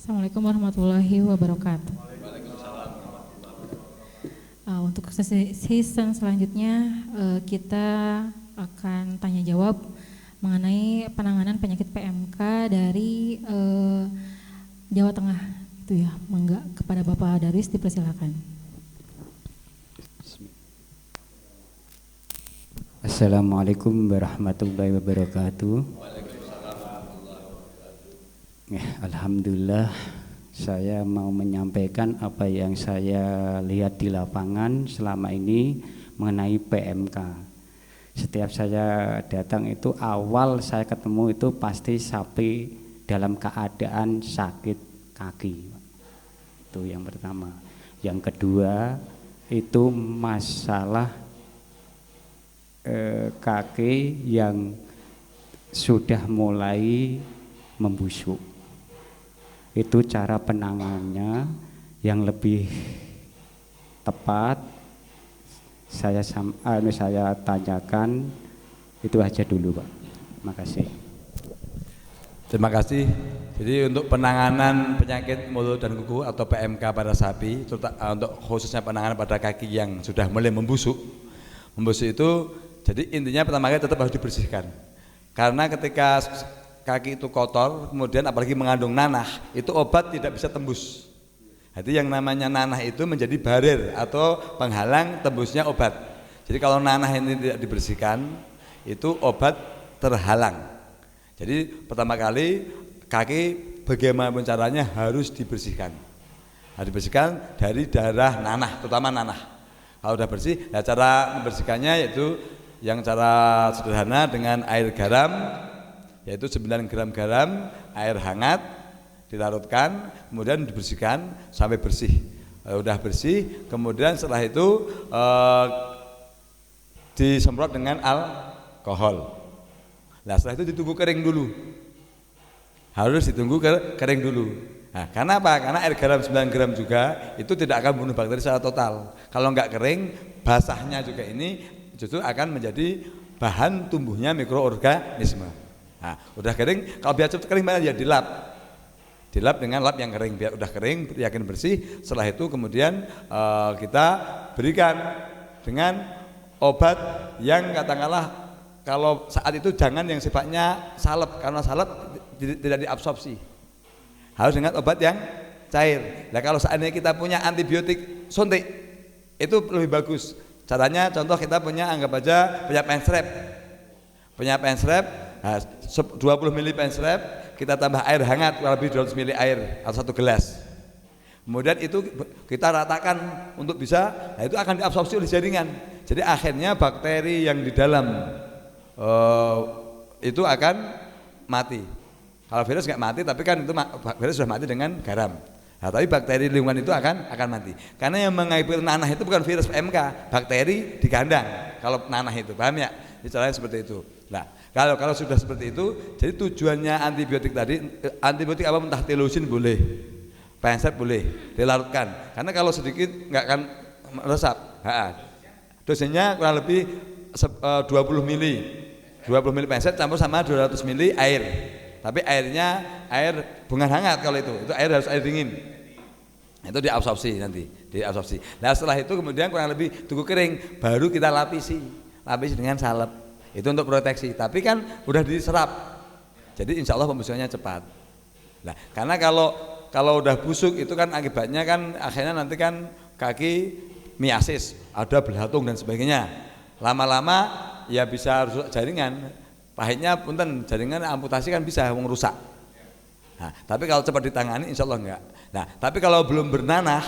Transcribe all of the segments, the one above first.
Assalamualaikum warahmatullahi wabarakatuh. Untuk season selanjutnya kita akan tanya jawab mengenai penanganan penyakit PMK dari Jawa Tengah, itu ya. Mangga kepada Bapak Darwis dipersilakan. Assalamualaikum warahmatullahi wabarakatuh. Alhamdulillah, saya mau menyampaikan apa yang saya lihat di lapangan selama ini mengenai PMK. Setiap saya datang itu, awal saya ketemu itu pasti sapi dalam keadaan sakit kaki. Itu yang pertama. Yang kedua itu masalah kaki yang sudah mulai membusuk. Itu cara penanganannya yang lebih tepat saya tanyakan. Itu aja dulu, Pak. Terima kasih. Terima kasih. Jadi untuk penanganan penyakit mulut dan kuku atau PMK pada sapi, untuk khususnya penanganan pada kaki yang sudah mulai membusuk itu, jadi intinya pertama kali tetap harus dibersihkan. Karena ketika kaki itu kotor, kemudian apalagi mengandung nanah, itu obat tidak bisa tembus. Jadi yang namanya nanah itu menjadi barir atau penghalang tembusnya obat. Jadi kalau nanah ini tidak dibersihkan, itu obat terhalang. Jadi pertama kali kaki bagaimanapun caranya harus dibersihkan. Harus dibersihkan dari darah nanah, terutama nanah. Kalau sudah bersih, nah cara membersihkannya yaitu yang cara sederhana dengan air garam, yaitu 9 gram garam, air hangat dilarutkan, kemudian dibersihkan sampai bersih. Udah bersih, kemudian setelah itu disemprot dengan alkohol. Nah setelah itu ditunggu kering dulu. Harus ditunggu kering dulu. Nah, karena apa? Karena air garam 9 gram juga itu tidak akan membunuh bakteri secara total. Kalau enggak kering, basahnya juga ini justru akan menjadi bahan tumbuhnya mikroorganisme. Nah, udah kering, kalau biar cepat kering ya dilap. Dilap dengan lap yang kering, biar udah kering, yakin bersih. Setelah itu kemudian kita berikan dengan obat yang katakanlah kalau saat itu jangan yang sifatnya salep, karena salep tidak diabsorpsi. Harus dengan obat yang cair. Nah kalau seandainya kita punya antibiotik suntik, itu lebih bagus. Caranya contoh kita punya, anggap aja punya pensrep. Punya pensrep, nah, 20 ml pensrep, kita tambah air hangat kurang lebih 200 ml air atau 1 gelas. Kemudian itu kita ratakan untuk bisa, nah itu akan diabsorpsi oleh jaringan. Jadi akhirnya bakteri yang di dalam itu akan mati. Kalau virus nggak mati, tapi kan itu virus sudah mati dengan garam. Nah, tapi bakteri lingkungan itu akan mati. Karena yang mengalir nanah itu bukan virus PMK, bakteri di kandang. Kalau nanah itu, paham ya? Jadi caranya seperti itu. Nah, kalau sudah seperti itu, jadi tujuannya antibiotik tadi, antibiotik apa, mentah telusin boleh, pensep boleh, dilarutkan. Karena kalau sedikit nggak akan meresap. Dosanya kurang lebih 20 mili, 20 mili pensep campur sama 200 mili air. Tapi airnya air bunga hangat, kalau itu air harus air dingin. Itu diabsorpsi nanti, diabsorpsi. Nah setelah itu kemudian kurang lebih tunggu kering, baru kita lapisi dengan salep. Itu untuk proteksi. Tapi kan udah diserap, jadi insya Allah pembusukannya cepat. Nah karena kalau udah busuk itu kan akibatnya kan akhirnya nanti kan kaki miasis, ada belatung dan sebagainya. Lama-lama ya bisa rusak jaringan. Pahitnya punten, jaringan amputasi kan bisa merusak. Nah, tapi kalau cepat ditangani insya Allah enggak. Nah, tapi kalau belum bernanah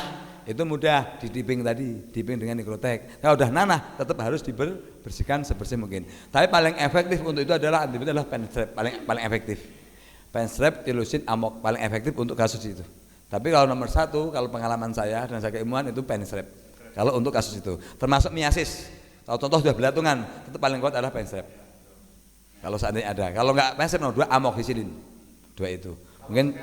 itu mudah didiping tadi, diping dengan nikrotek. Kalau udah nanah tetap harus dibersihkan sebersih mungkin. Tapi paling efektif untuk itu adalah antibiotik adalah penstrep, paling efektif. Penstrep, tilusin, amok paling efektif untuk kasus itu. Tapi kalau nomor 1, kalau pengalaman saya dan saya keilmuan itu penstrep. Kalau untuk kasus itu, termasuk miasis. Kalau contoh sudah belatungan, tetap paling kuat adalah penstrep. Kalau seandainya ada, kalau enggak pensep nomor 2 amoxicillin, 2 itu. Mungkin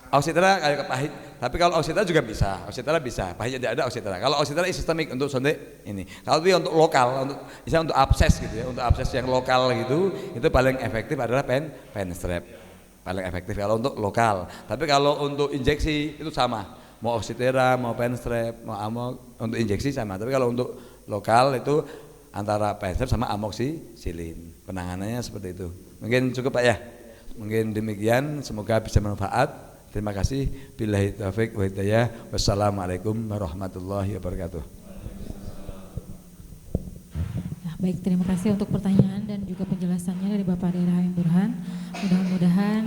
oxytera kayak pahit, tapi kalau oxytera juga bisa, oxytera bisa, pahitnya tidak ada oxytera. Kalau oxytera sistemik untuk suntik ini. Kalau itu untuk lokal, misalnya untuk abses gitu ya, untuk abses yang lokal gitu, itu paling efektif adalah penstrep. paling efektif kalau untuk lokal. Tapi kalau untuk injeksi itu sama, mau oxytera, mau penstrep, mau amok, untuk injeksi sama. Tapi kalau untuk lokal itu antara penstrep sama amoxicillin. Penanganannya seperti itu. Mungkin cukup Pak ya. Mungkin demikian, semoga bisa bermanfaat. Terima kasih. Billahi taufiq wa hidayah. Wassalamualaikum warahmatullahi wabarakatuh. Ya, baik, terima kasih untuk pertanyaan dan juga penjelasannya dari Bapak Daerah Hayam Burhan. Mudah-mudahan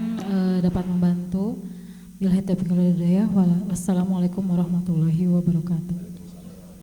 dapat membantu. Billahi taufiq wal hidayah. Wassalamualaikum warahmatullahi wabarakatuh.